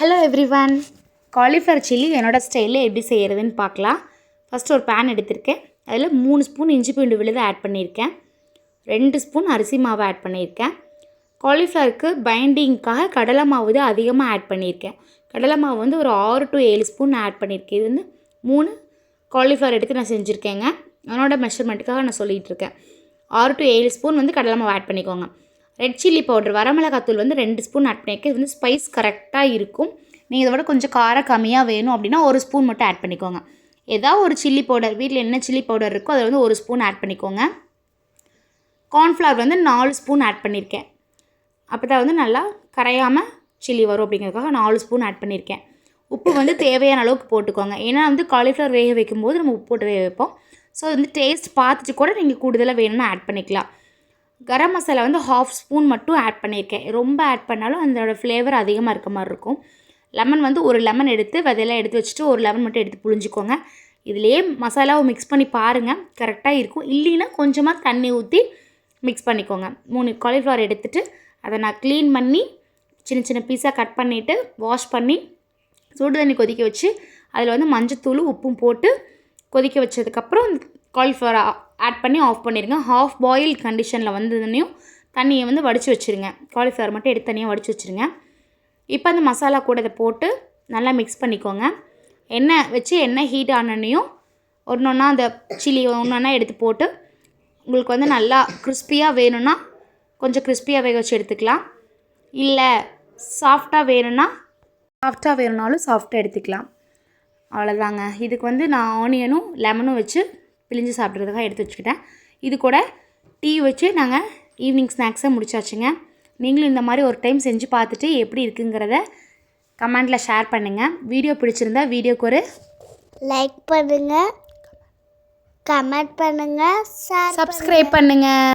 Hello everyone, cauliflower chilli என்னோடய ஸ்டைலில் எப்படி செய்கிறதுன்னு பார்க்கலாம். ஃபஸ்ட்டு ஒரு பேன் எடுத்திருக்கேன். அதில் 3 ஸ்பூன் இஞ்சி பூண்டு விழுது ஆட் பண்ணியிருக்கேன். 2 ஸ்பூன் அரிசி மாவு ஆட் பண்ணியிருக்கேன். காலிஃப்ளவருக்கு பைண்டிங்க்காக கடலை மாவு தான் அதிகமாக ஆட் பண்ணியிருக்கேன். கடலை மாவு வந்து ஒரு 6 to 7 ஸ்பூன் ஆட் பண்ணியிருக்கேன். இது வந்து 3 காலிஃப்ளவர் எடுத்து நான் செஞ்சுருக்கேங்க. அதனோட மெஷர்மெண்ட்டுக்காக நான் சொல்லிகிட்டு இருக்கேன். 6 to 7 ஸ்பூன் வந்து கடலை மாவு ஆட் பண்ணிக்கோங்க. ரெட் சில்லி பவுடர் வரமிளகாத்தூள் வந்து 2 ஸ்பூன் ஆட் பண்ணியிருக்கேன். இது வந்து ஸ்பைஸ் கரெக்டாக இருக்கும். நீங்கள் இதை விட கொஞ்சம் காரம் கம்மியாக வேணும் அப்படின்னா 1 ஸ்பூன் மட்டும் ஆட் பண்ணிக்கோங்க. ஏதாவது ஒரு சில்லி பவுடர், வீட்டில் என்ன சில்லி பவுடர் இருக்கோ அதில் வந்து 1 ஸ்பூன் ஆட் பண்ணிக்கோங்க. கார்ன்ஃப்ளவர் வந்து 4 ஸ்பூன் ஆட் பண்ணியிருக்கேன். அப்போ தான் வந்து நல்லா கரையாமல் சில்லி வரும் அப்படிங்கிறதுக்காக 4 ஸ்பூன் ஆட் பண்ணியிருக்கேன். உப்பு வந்து தேவையான அளவுக்கு போட்டுக்கோங்க. ஏன்னா வந்து காலிஃப்ளவர் வேக வைக்கும்போது நம்ம உப்பு போட்டு வேக வைப்போம். ஸோ வந்து டேஸ்ட் பார்த்துட்டு கூட நீங்கள் கூடுதலாக வேணும்னா ஆட் பண்ணிக்கலாம். கரம் மசாலா வந்து 1/2 ஸ்பூன் மட்டும் ஆட் பண்ணியிருக்கேன். ரொம்ப ஆட் பண்ணாலும் அதோட ஃப்ளேவர் அதிகமாக இருக்க மாதிரி இருக்கும். லெமன் வந்து ஒரு லெமன் எடுத்து விதையெல்லாம் எடுத்து வச்சுட்டு ஒரு லெமன் மட்டும் எடுத்து புழிஞ்சிக்கோங்க. இதிலேயே மசாலாவை மிக்ஸ் பண்ணி பாருங்கள், கரெக்டாக இருக்கும். இல்லைன்னா கொஞ்சமாக தண்ணி ஊற்றி மிக்ஸ் பண்ணிக்கோங்க. 3 காலிஃப்ளவர் எடுத்துகிட்டு அதை நான் க்ளீன் பண்ணி சின்ன சின்ன பீஸாக கட் பண்ணிவிட்டு வாஷ் பண்ணி சுடு தண்ணி கொதிக்க வச்சு அதில் வந்து மஞ்சத்தூள் உப்பும் போட்டு கொதிக்க வச்சதுக்கப்புறம் காலிஃப்ளவர் ஆட் பண்ணி ஆஃப் பண்ணிடுங்க. ஹாஃப் பாயில் கண்டிஷனில் வந்ததுன்னையும் தண்ணியை வந்து வடித்து வச்சுருங்க. காலிஃப்ளவர் மட்டும் எடுத்து தனியாக வடித்து வச்சுருங்க. இப்போ அந்த மசாலா கூட இதை போட்டு நல்லா மிக்ஸ் பண்ணிக்கோங்க. எண்ணெய் ஹீட் ஆனனையும் ஒன்றா அந்த சில்லி ஒன்றா எடுத்து போட்டு உங்களுக்கு வந்து நல்லா கிறிஸ்பியாக வேணும்னா கொஞ்சம் கிறிஸ்பியாக வேக வச்சு எடுத்துக்கலாம். இல்லை சாஃப்டாக வேணும்னாலும் சாஃப்டாக எடுத்துக்கலாம். அவ்வளோதாங்க. இதுக்கு வந்து நான் ஆனியனும் லெமனும் வச்சு பிழிஞ்சு சாப்பிட்றதுக்காக எடுத்து வச்சுக்கிட்டேன். இது கூட டீ வச்சு நாங்கள் ஈவினிங் ஸ்நாக்ஸை முடிச்சாச்சுங்க. நீங்களும் இந்த மாதிரி ஒரு டைம் செஞ்சு பார்த்துட்டு எப்படி இருக்குங்கிறத கமெண்டில் ஷேர் பண்ணுங்கள். வீடியோ பிடிச்சிருந்தா வீடியோக்கு ஒரு லைக் பண்ணுங்கள், கமெண்ட் பண்ணுங்கள், சப்ஸ்கிரைப் பண்ணுங்கள்.